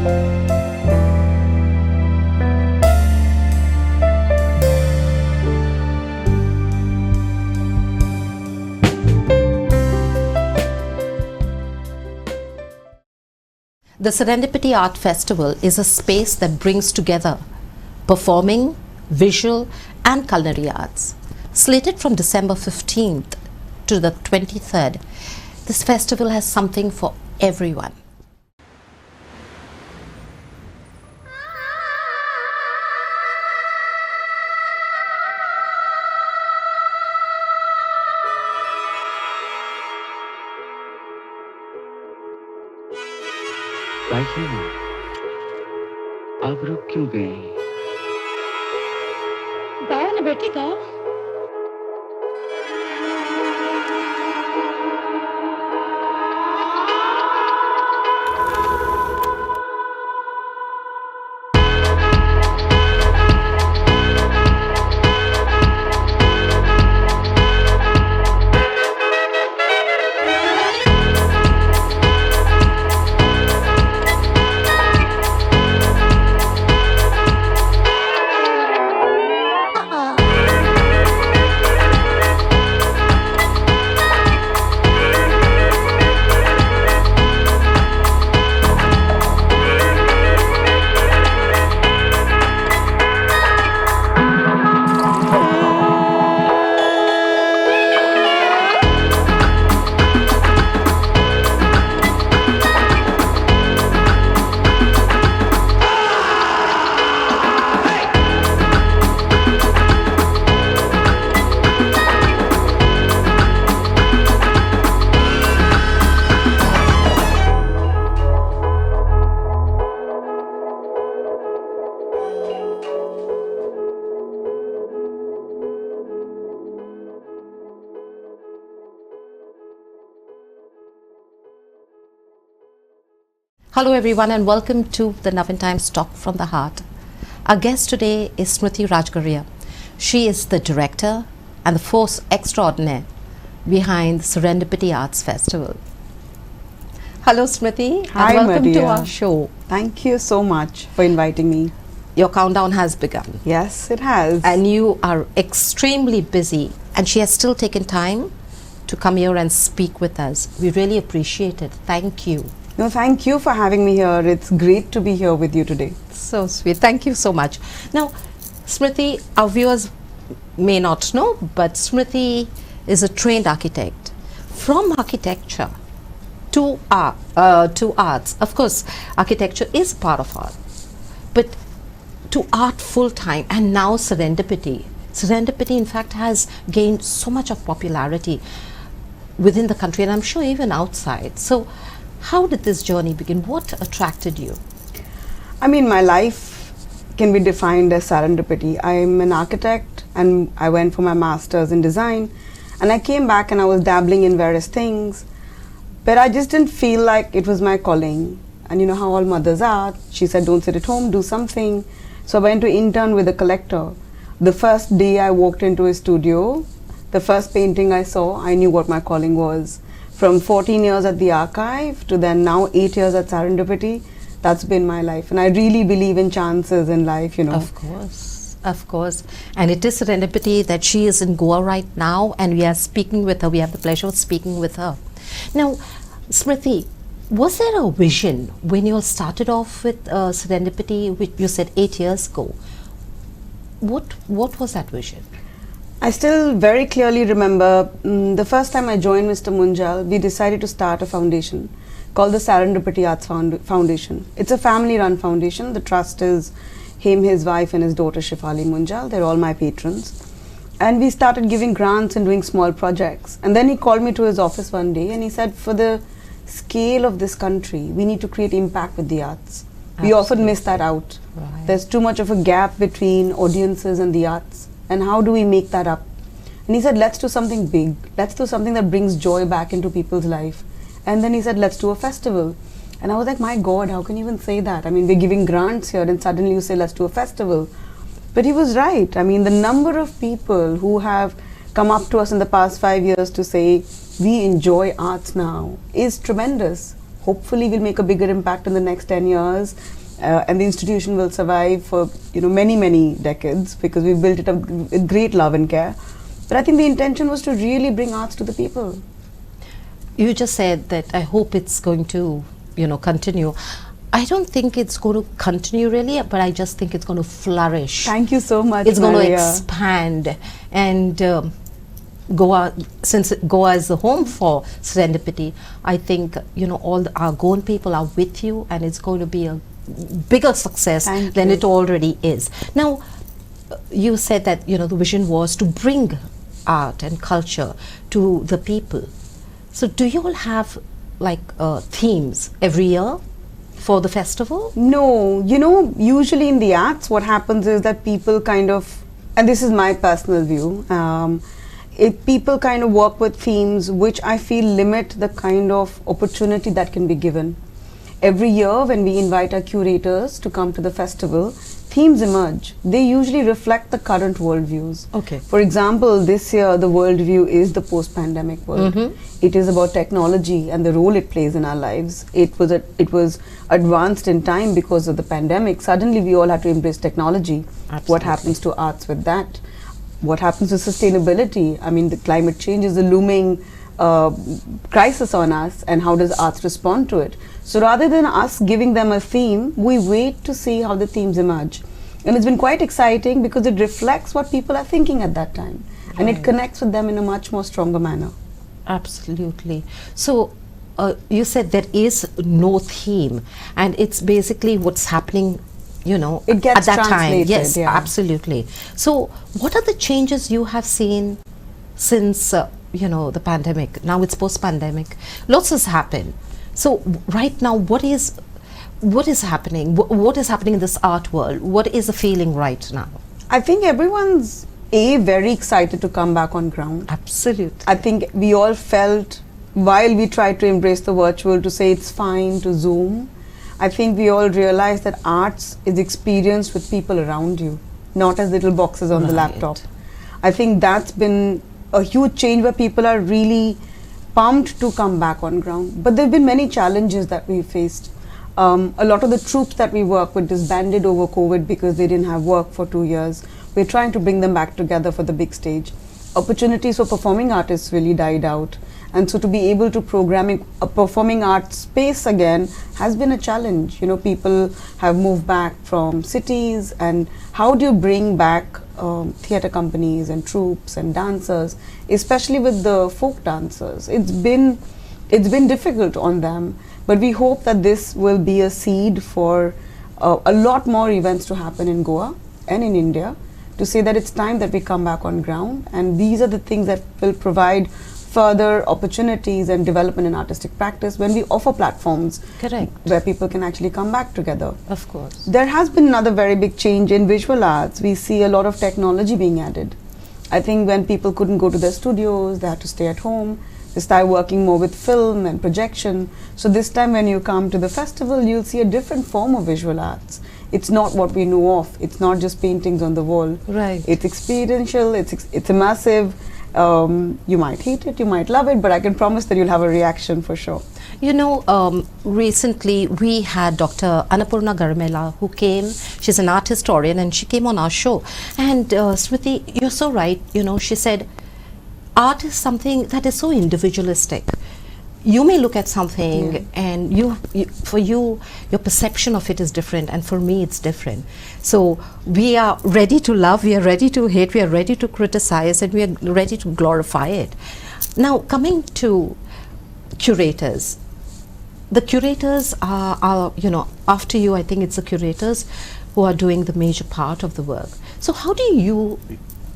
The Serendipity Art Festival is a space that brings together performing, visual and culinary arts. Slated from December 15th to the 23rd, this festival has something for everyone. आप रुक क्यों गए? गाओ ना बेटी गाओ। Hello everyone and welcome to the Navin Times Talk from the Heart. Our guest today is Smriti Rajgarhia. She is the director and the force extraordinaire behind the Serendipity Arts Festival. Hello Smriti. Hi, and welcome Maria. to our show. Thank you so much for inviting me. Your countdown has begun Yes, it has. and you are extremely busy, and she has still taken time to come here and speak with us. We really appreciate it. Thank you. No, thank you for having me here. It's great to be here with you today. So sweet. Thank you so much. Now, Smriti, our viewers may not know, but Smriti is a trained architect. From architecture to arts. Of course, architecture is part of art, but to art full time, and now Serendipity. Serendipity, in fact, has gained so much of popularity within the country, and I'm sure even outside. So, how did this journey begin? What attracted you? I mean, my life can be defined as serendipity. I'm an architect and I went for my master's in design, and I came back and I was dabbling in various things, but I just didn't feel like it was my calling. And you know how all mothers are. She said, don't sit at home, do something. So I went to intern with a collector. The first day I walked into his studio, the first painting I saw, I knew what my calling was. From 14 years at the archive to then now 8 years at Serendipity, that's been my life. And I really believe in chances in life, you know. Of course. And it is Serendipity that she is in Goa right now, and we are speaking with her. We have the pleasure of speaking with her. Now, Smriti, was there a vision when you all started off with Serendipity, which you said 8 years ago? What was that vision? I still very clearly remember the first time I joined Mr. Munjal, we decided to start a foundation called the Serendipity Arts Foundation. It's a family-run foundation. The trust is him, his wife and his daughter Shifali Munjal. They're all my patrons. And we started giving grants and doing small projects. And then he called me to his office one day and he said, for the scale of this country, we need to create impact with the arts. Absolutely. We often miss that out. Right. There's too much of a gap between audiences and the arts. And how do we make that up? And he said, let's do something big. Let's do something that brings joy back into people's life. And then he said, let's do a festival. And I was like, my God, how can you even say that? I mean, we're giving grants here and suddenly you say, let's do a festival. But he was right. I mean, the number of people who have come up to us in the past 5 years to say, we enjoy arts now is tremendous. hopefully will make a bigger impact in the next 10 years. And the institution will survive for many decades, because we built it up with great love and care. But I think the intention was to really bring arts to the people. You just said that I hope it's going to continue. I don't think it's going to continue really, but I just think it's going to flourish. Thank you so much, It's going to Maria. expand, and Goa, since Goa is the home for serendipity, I think all our Goan people are with you, and it's going to be a bigger success than it already is. Now, you said that the vision was to bring art and culture to the people. So do you all have like themes every year for the festival? No, usually in the arts, what happens is that people kind of, and this is my personal view, people kind of work with themes which I feel limit the kind of opportunity that can be given. Every year when we invite our curators to come to the festival, themes emerge. They usually reflect the current worldviews. Okay. For example, this year the worldview is the post-pandemic world. It is about technology and the role it plays in our lives. It was advanced in time because of the pandemic. Suddenly we all had to embrace technology. Absolutely. What happens to arts with that? What happens to sustainability? I mean, the climate change is a looming crisis on us, and how does arts respond to it? So rather than us giving them a theme, we wait to see how the themes emerge. And it's been quite exciting because it reflects what people are thinking at that time. Right. And it connects with them in a much more stronger manner. Absolutely. So you said there is no theme, and it's basically what's happening it gets at that time. translated, Yes, yeah. absolutely. So what are the changes you have seen since the pandemic? Now it's post-pandemic. Lots has happened. So right now, what is happening? What is happening in this art world? What is the feeling right now? I think everyone's very excited to come back on ground. Absolutely. I think we all felt, while we tried to embrace the virtual, to say it's fine to Zoom, I think we all realized that arts is experienced with people around you, not as little boxes on the laptop. I think that's been a huge change, where people are really pumped to come back on ground. But there have been many challenges that we faced. A lot of the troops that we work with disbanded over COVID because they didn't have work for 2 years. We're trying to bring them back together for the big stage. Opportunities for performing artists really died out. And so to be able to program a performing arts space again has been a challenge. People have moved back from cities, and how do you bring back theatre companies and troupes and dancers, especially with the folk dancers? It's been difficult on them, but we hope that this will be a seed for a lot more events to happen in Goa and in India, to say that it's time that we come back on ground, and these are the things that will provide further opportunities and development in artistic practice when we offer platforms. Correct. Where people can actually come back together. Of course. There has been another very big change in visual arts. We see a lot of technology being added. I think when people couldn't go to their studios, they had to stay at home. They started working more with film and projection. So this time when you come to the festival, you'll see a different form of visual arts. It's not what we know of. It's not just paintings on the wall. Right. It's experiential, it's immersive. You might hate it, you might love it, but I can promise that you'll have a reaction for sure. Recently we had Dr. Annapurna Garmela, who came. She's an art historian, and she came on our show. And Smriti, you're so right. She said, art is something that is so individualistic. You may look at something and for you, your perception of it is different, and for me it's different. So we are ready to love, we are ready to hate, we are ready to criticize, and we are ready to glorify it. Now, coming to curators. The curators are after you, I think it's the curators who are doing the major part of the work. So how do you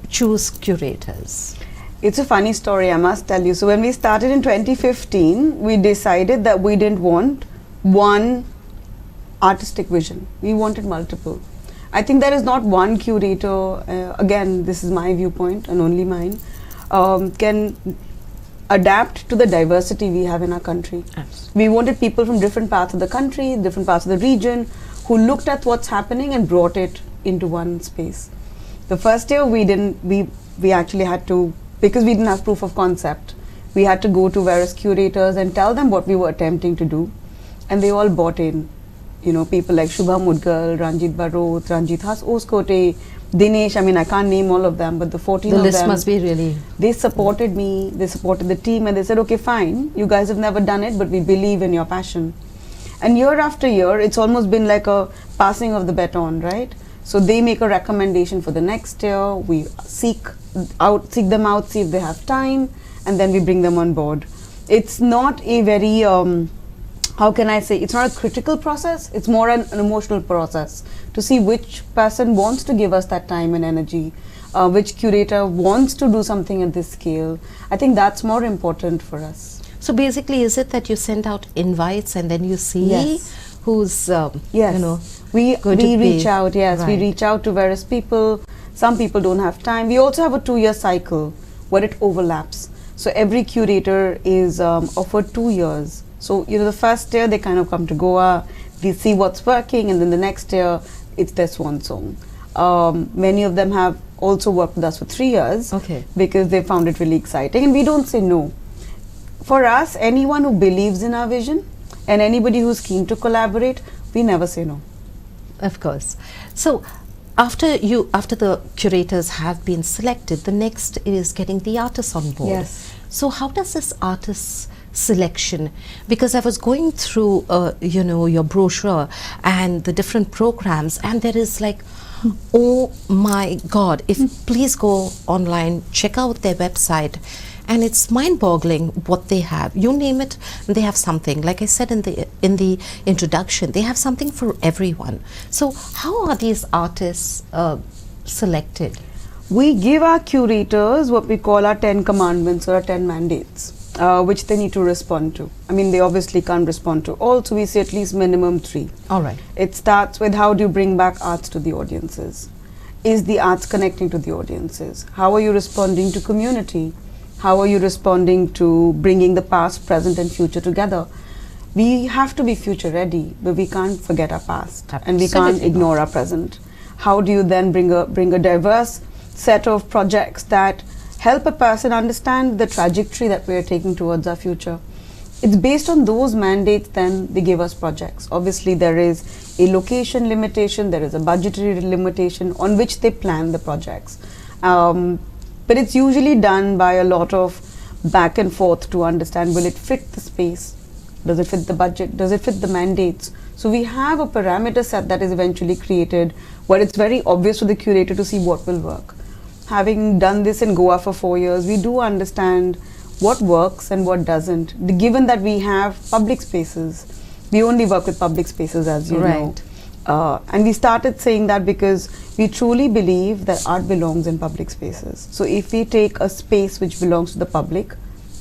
choose curators? It's a funny story, I must tell you. So when we started in 2015, we decided that we didn't want one artistic vision. We wanted multiple. I think there is not one curator, again, this is my viewpoint and only mine, can adapt to the diversity we have in our country. Absolutely. We wanted people from different parts of the country, different parts of the region, who looked at what's happening and brought it into one space. The first year we actually had to, because we didn't have proof of concept, we had to go to various curators and tell them what we were attempting to do. and they all bought in. You know, people like Shubha Mudgal, Ranjit Barot, Ranjit Oskote, Dinesh, I mean, I can't name all of them, but the 14 The of list them, must be really... they supported me, they supported the team, and they said, okay, fine, you guys have never done it, but we believe in your passion. And year after year, it's almost been like a passing of the baton, right? So they make a recommendation for the next year, we seek them out, see if they have time, and then we bring them on board. It's not a very, how can I say, it's not a critical process, it's more an emotional process to see which person wants to give us that time and energy, which curator wants to do something at this scale. I think that's more important for us. So basically, is it that you send out invites and then you see Yes. who's, Yes. you know, we reach out, yes, Right. we reach out to various people. Some people don't have time. We also have a 2-year cycle where it overlaps. So every curator is offered 2 years. So, you know, the first year they kind of come to Goa, we see what's working, and then the next year it's their swan song. Many of them have also worked with us for 3 years Okay. because they found it really exciting, and we don't say no. For us, anyone who believes in our vision and anybody who's keen to collaborate, we never say no. Of course. So after the curators have been selected, the next is getting the artists on board. Yes. So how does this artist selection, because I was going through you know, your brochure and the different programs, and there is like, oh my God, please go online, check out their website, and it's mind-boggling what they have. You name it, they have something. Like I said in the introduction, they have something for everyone. So how are these artists selected? We give our curators what we call our 10 commandments or our 10 mandates, which they need to respond to. I mean, they obviously can't respond to all, so we say at least minimum 3. All right. It starts with, how do you bring back arts to the audiences? Is the arts connecting to the audiences? How are you responding to community? How are you responding to bringing the past, present and future together? We have to be future ready, but we can't forget our past. And we can't Absolutely ignore not. our present. How do you then bring a diverse set of projects that help a person understand the trajectory that we are taking towards our future? It's based on those mandates then they give us projects. Obviously there is a location limitation, there is a budgetary limitation on which they plan the projects. But it's usually done by a lot of back and forth to understand, will it fit the space? Does it fit the budget? Does it fit the mandates? So we have a parameter set that is eventually created where it's very obvious to the curator to see what will work. Having done this in Goa for 4 years, we do understand what works and what doesn't. Given that we have public spaces, we only work with public spaces, as you know. And we started saying that because we truly believe that art belongs in public spaces. So if we take a space which belongs to the public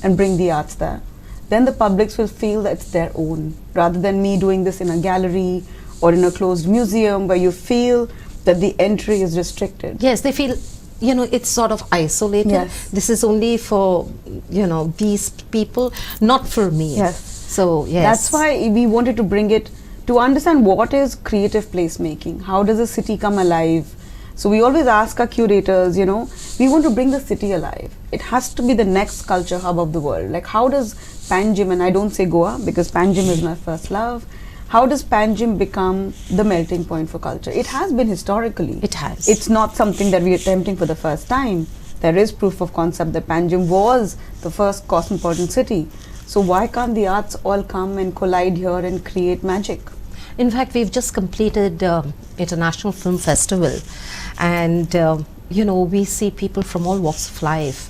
and bring the arts there, then the publics will feel that it's their own, rather than me doing this in a gallery or in a closed museum where you feel that the entry is restricted. Yes, they feel, you know, it's sort of isolated. Yes. This is only for, you know, these people, not for me. Yes. So, yes. That's why we wanted to bring it to understand what is creative placemaking. How does a city come alive? So we always ask our curators, you know, we want to bring the city alive. It has to be the next culture hub of the world. Like, how does Panjim, and I don't say Goa because Panjim is my first love, how does Panjim become the melting point for culture? It has been historically. It has. It's not something that we are attempting for the first time. There is proof of concept that Panjim was the first cosmopolitan city. So why can't the arts all come and collide here and create magic? In fact, we've just completed International Film Festival, and you know, we see people from all walks of life,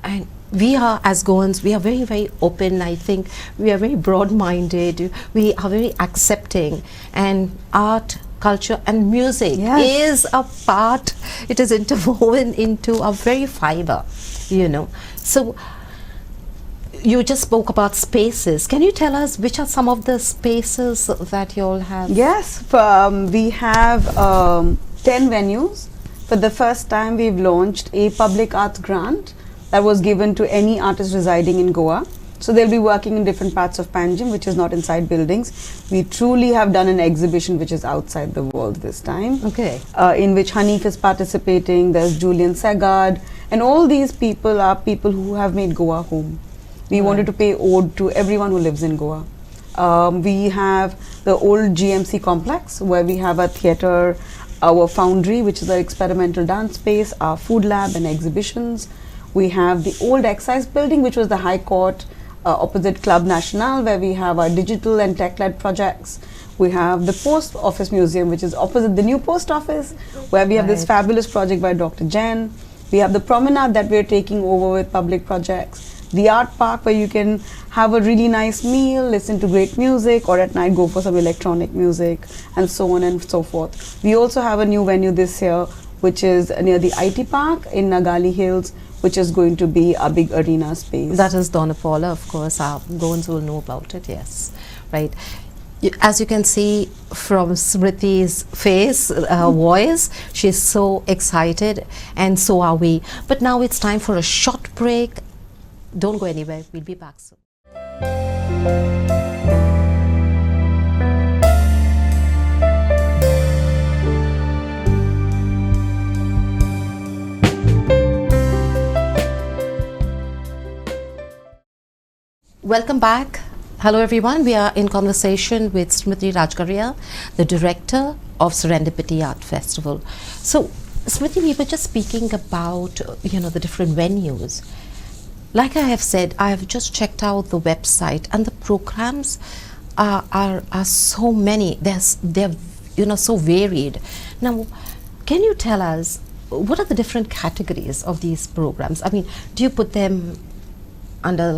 and we are, as Goans, we are very, very open. I think we are very broad-minded, we are very accepting, and art, culture and music is a part, it is interwoven into our very fiber, you know. So you just spoke about spaces. Can you tell us which are some of the spaces that you all have? Yes, we have 10 venues. For the first time, we've launched a public arts grant that was given to any artist residing in Goa. So they'll be working in different parts of Panjim, which is not inside buildings. We truly have done an exhibition which is outside the world this time. Okay. In which Hanif is participating, there's Julian Segard, and all these people are people who have made Goa home. We wanted to pay ode to everyone who lives in Goa. We have the old GMC complex where we have a theatre, our foundry, which is our experimental dance space, our food lab and exhibitions. We have the old excise building, which was the High Court opposite Club National, where we have our digital and tech-led projects. We have the Post Office Museum, which is opposite the new post office, where we have this fabulous project by Dr. Jain. We have the promenade that we're taking over with public projects. The art park, where you can have a really nice meal, listen to great music, or at night go for some electronic music, and so on and so forth. We also have a new venue this year, which is near the IT park in Nagali Hills, which is going to be a big arena space. That is Donna Paula, of course. Our Goans will know about it, yes. Right. As you can see from Smriti's face, voice, she's so excited, and so are we. But now it's time for a short break. Don't go anywhere. We'll be back soon. Welcome back. Hello everyone. We are in conversation with Smriti Rajgarhia, the director of Serendipity Art Festival. So Smriti, we were just speaking about the different venues. Like I have said, I have just checked out the website, and the programs are so many. They're so varied. Now, can you tell us what are the different categories of these programs? I mean, do you put them under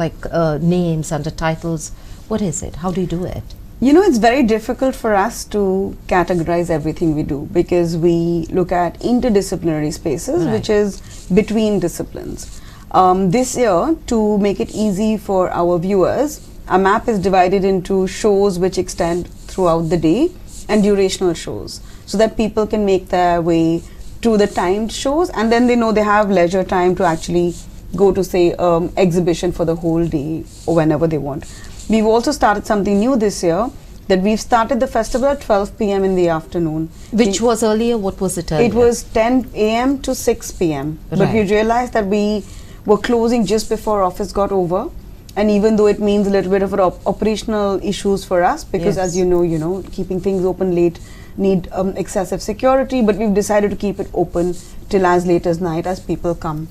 names, under titles? What is it? How do you do it? It's very difficult for us to categorize everything we do, because we look at interdisciplinary spaces, which is between disciplines. This year, to make it easy for our viewers, our map is divided into shows which extend throughout the day and durational shows, so that people can make their way to the timed shows, and then they know they have leisure time to actually go to, say, exhibition for the whole day or whenever they want. We've also started something new this year, that we've started the festival at 12 p.m. in the afternoon. Which was earlier? What was it earlier? It was 10 a.m. to 6 p.m. But we realized that we were closing just before office got over, and even though it means a little bit of operational issues for us, because as you know, keeping things open late need excessive security, but we've decided to keep it open till as late as night as people come.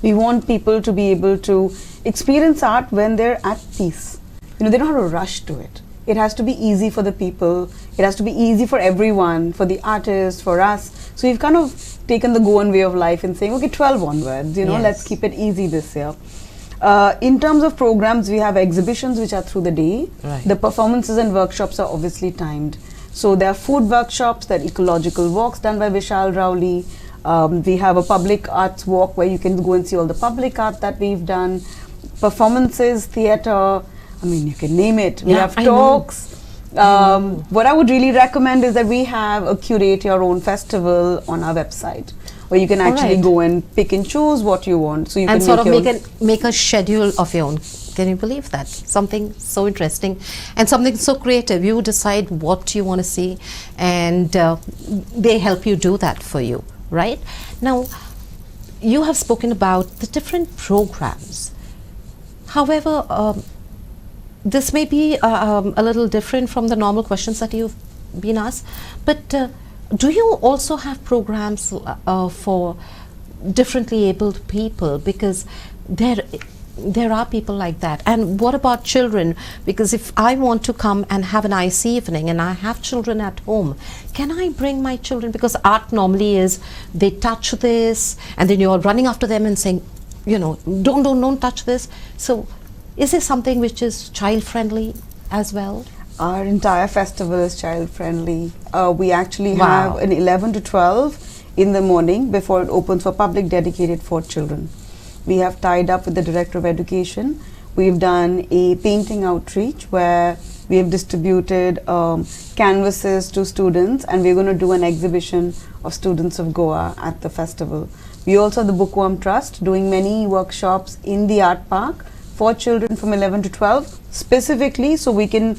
We want people to be able to experience art when they're at peace. They don't have to rush to it. It has to be easy for the people. It has to be easy for everyone, for the artists, for us. So we've kind of taken the Goan way of life and saying, okay, 12 onwards, let's keep it easy this year. In terms of programs, we have exhibitions which are through the day. The performances and workshops are obviously timed. So there are food workshops, there are ecological walks done by Vishal Rowley. We have a public arts walk where you can go and see all the public art that we've done. Performances, theatre, I mean, you can name it. We have talks. What I would really recommend is that we have a Curate Your Own festival on our website, where you can actually go and pick and choose what you want. So you and can sort of make a schedule of your own. Can you believe that? Something so interesting and something so creative. You decide what you want to see, and they help you do that for you, right? Now, you have spoken about the different programs. However, this may be a little different from the normal questions that you've been asked, but do you also have programs for differently abled people? Because there are people like that. And what about children? Because if I want to come and have a nice evening and I have children at home, can I bring my children? Because art normally is they touch this and then you're running after them and saying, don't touch this. So is this something which is child friendly as well? Our entire festival is child friendly. We actually have an 11 to 12 in the morning before it opens for public, dedicated for children. We have tied up with the Director of Education. We've done a painting outreach where we have distributed canvases to students, and we're going to do an exhibition of students of Goa at the festival. We also have the Bookworm Trust doing many workshops in the art park for children from 11 to 12 specifically, so we can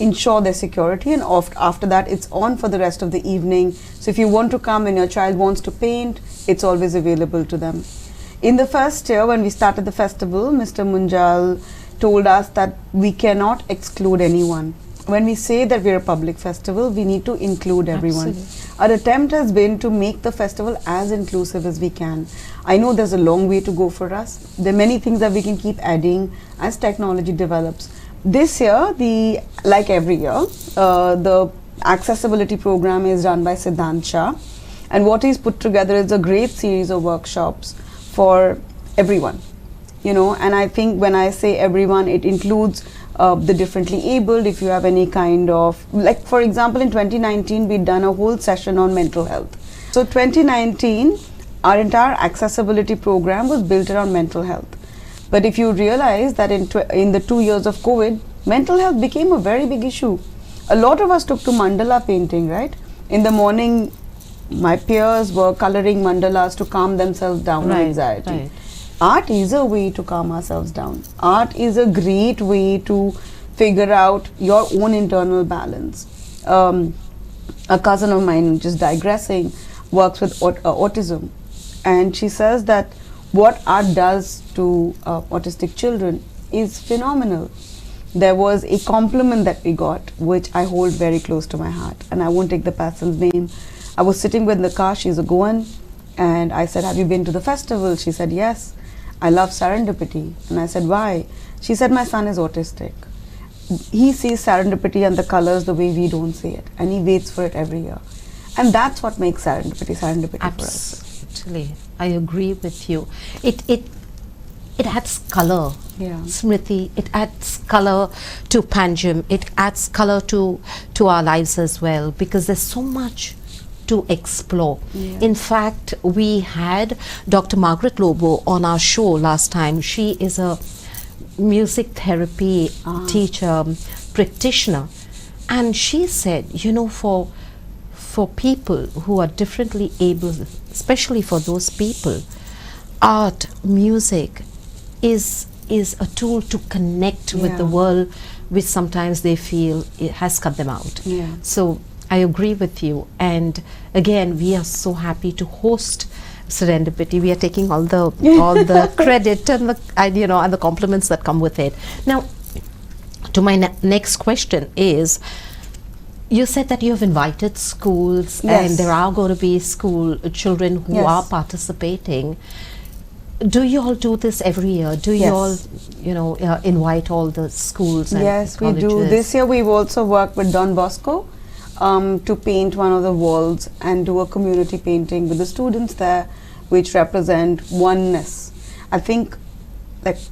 ensure their security, and after that it's on for the rest of the evening. So if you want to come and your child wants to paint, it's always available to them. In the first year when we started the festival, Mr. Munjal told us that we cannot exclude anyone. When we say that we're a public festival, we need to include everyone. Absolutely. Our attempt has been to make the festival as inclusive as we can. I know there's a long way to go for us. There are many things that we can keep adding as technology develops. This year, like every year, the accessibility program is run by Siddhant Shah, and what he's put together is a great series of workshops for everyone. And I think when I say everyone, it includes the differently abled. If you have any kind of, like for example, in 2019 we'd done a whole session on mental health. So 2019, our entire accessibility program was built around mental health. But if you realize that in the 2 years of COVID, mental health became a very big issue. A lot of us took to mandala painting, right? In the morning, my peers were coloring mandalas to calm themselves down on anxiety. Right. Art is a way to calm ourselves down. Art is a great way to figure out your own internal balance. A cousin of mine, just digressing, works with autism, and she says that what art does to autistic children is phenomenal. There was a compliment that we got, which I hold very close to my heart, and I won't take the person's name. I was sitting with Nakash, she's a Goan, and I said, have you been to the festival? She said, yes. I love serendipity. And I said, why? She said, my son is autistic. He sees serendipity and the colors the way we don't see it, and he waits for it every year. And that's what makes serendipity for us. Absolutely. I agree with you. It adds color, Smriti. It adds color to Panjim. It adds color to our lives as well, because there's so much to explore. In fact, we had Dr. Margaret Lobo on our show last time. She is a music therapy teacher, practitioner, and she said, for people who are differently able, especially for those people, art, music is a tool to connect with the world, which sometimes they feel it has cut them out. So I agree with you, and again, we are so happy to host Serendipity. We are taking all the credit and the compliments that come with it. Now, to my next question is, you said that you have invited schools, and there are going to be school children who are participating. Do you all do this every year? Do you all, invite all the schools and Yes, we colleges? do. This year we've also worked with Don Bosco to paint one of the walls and do a community painting with the students there, which represent oneness. I think,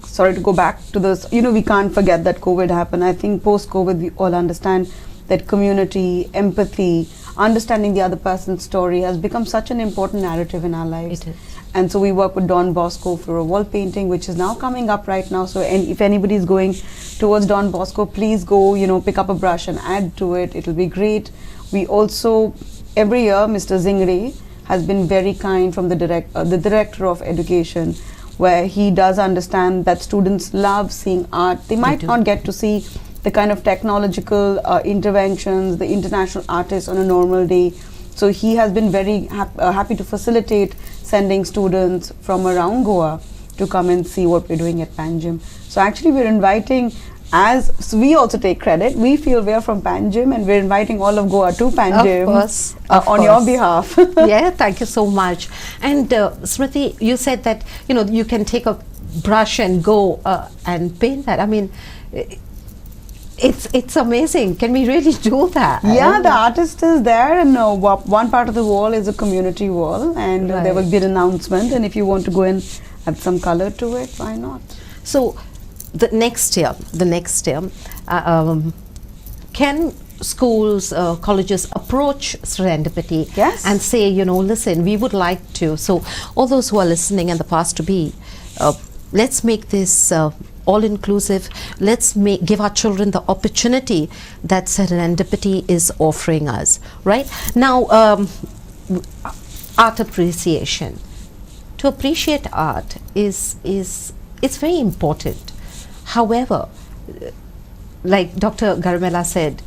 sorry to go back to this, we can't forget that COVID happened. I think post-COVID we all understand that community, empathy, understanding the other person's story has become such an important narrative in our lives. It is. And so we work with Don Bosco for a wall painting, which is now coming up right now. So if anybody is going towards Don Bosco, please go, pick up a brush and add to it. It'll be great. We also, every year, Mr. Zingre has been very kind from the director of education, where he does understand that students love seeing art. They might not get to see the kind of technological interventions, the international artists on a normal day. So he has been very happy to facilitate sending students from around Goa to come and see what we're doing at Panjim. So actually we're inviting, so we also take credit, we feel we're from Panjim and we're inviting all of Goa to Panjim. Of course. Your behalf. Yeah, thank you so much. And Smriti, you said that, you can take a brush and go and paint that. I mean, it's amazing. Can we really do that? Yeah, the artist is there, and one part of the wall is a community wall, and there will be an announcement, and if you want to go and add some color to it, why not? So the next year, can schools, colleges approach Serendipity and say, listen, we would like to, so all those who are listening in the past to be, let's make this all-inclusive. Let's give our children the opportunity that Serendipity is offering us. Right now, art appreciation. To appreciate art it's very important. However, like Dr. Garmela said,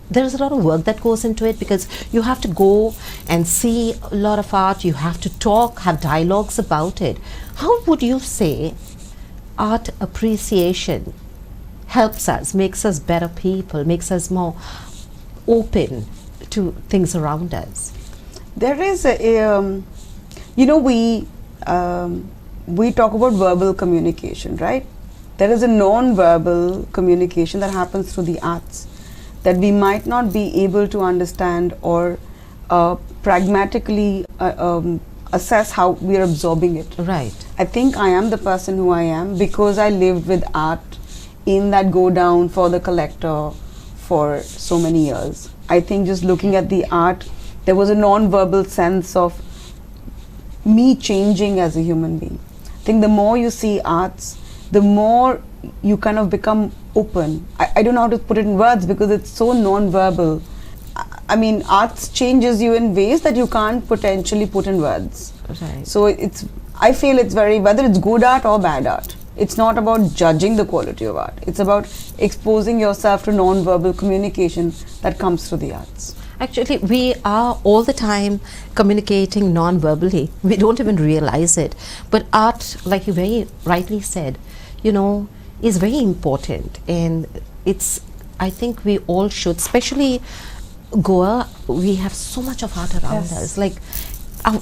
there is a lot of work that goes into it, because you have to go and see a lot of art. You have to talk, have dialogues about it. How would you say art appreciation helps us, makes us better people, makes us more open to things around us? There is you know, we talk about verbal communication, right? There is a non-verbal communication that happens through the arts that we might not be able to understand or pragmatically assess how we are absorbing it. Right. I think I am the person who I am because I lived with art in that go down for the collector for so many years. I think just looking at the art, there was a non-verbal sense of me changing as a human being. I think the more you see arts, the more you kind of become open. I don't know how to put it in words because it's so non-verbal. I mean, arts changes you in ways that you can't potentially put in words. Right. So I feel it's very, whether it's good art or bad art, it's not about judging the quality of art. It's about exposing yourself to non-verbal communication that comes through the arts. Actually, we are all the time communicating non-verbally. We don't even realize it. But art, like you very rightly said, you know, is very important. And it's, I think we all should, especially Goa, we have so much of art around us. Like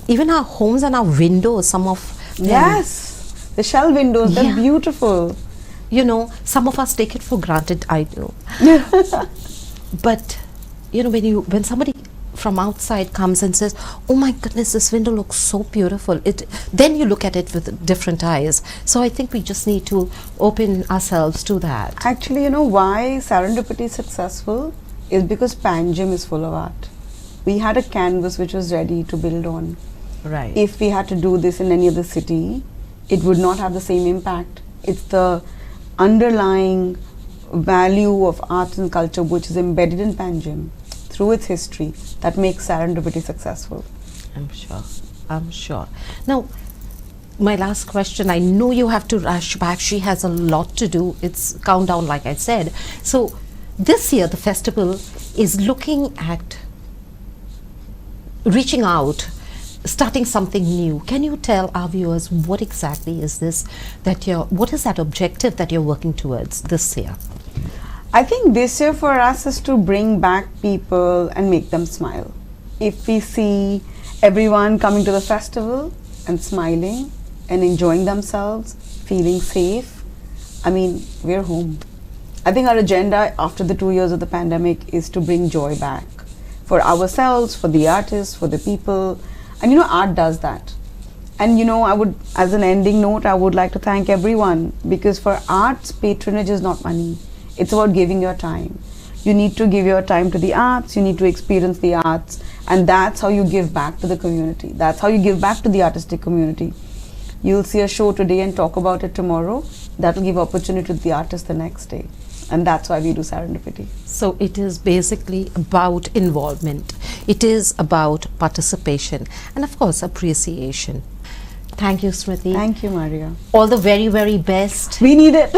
even our homes and our windows, some of them. Yes, the shell windows, they're beautiful. You know, some of us take it for granted, I know. But you know, when somebody from outside comes and says, "Oh my goodness, this window looks so beautiful," then you look at it with different eyes. So I think we just need to open ourselves to that. Actually, you know why Serendipity is successful is because Panjim is full of art. We had a canvas which was ready to build on. Right. If we had to do this in any other city, it would not have the same impact. It's the underlying value of arts and culture which is embedded in Panjim through its history that makes Serendipity successful. I'm sure. I'm sure. Now, my last question, I know you have to rush back. She has a lot to do. It's countdown, like I said. So this year, the festival is looking at reaching out, starting something new. Can you tell our viewers what exactly is this what is that objective that you're working towards this year? I think this year for us is to bring back people and make them smile. If we see everyone coming to the festival and smiling and enjoying themselves, feeling safe, I mean, we're home. I think our agenda after the 2 years of the pandemic is to bring joy back for ourselves, for the artists, for the people. And you know, art does that. And you know, I would, as an ending note, I would like to thank everyone, because for arts, patronage is not money. It's about giving your time. You need to give your time to the arts, you need to experience the arts, and that's how you give back to the community. That's how you give back to the artistic community. You'll see a show today and talk about it tomorrow. That'll give opportunity to the artist the next day. And that's why we do Serendipity. So it is basically about involvement. It is about participation and of course appreciation. Thank you, Smriti. Thank you, Maria. All the very, very best. We need it.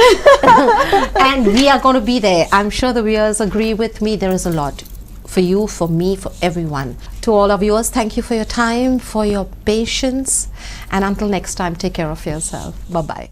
And we are going to be there. I'm sure the viewers agree with me. There is a lot for you, for me, for everyone. To all our viewers, thank you for your time, for your patience. And until next time, take care of yourself. Bye-bye.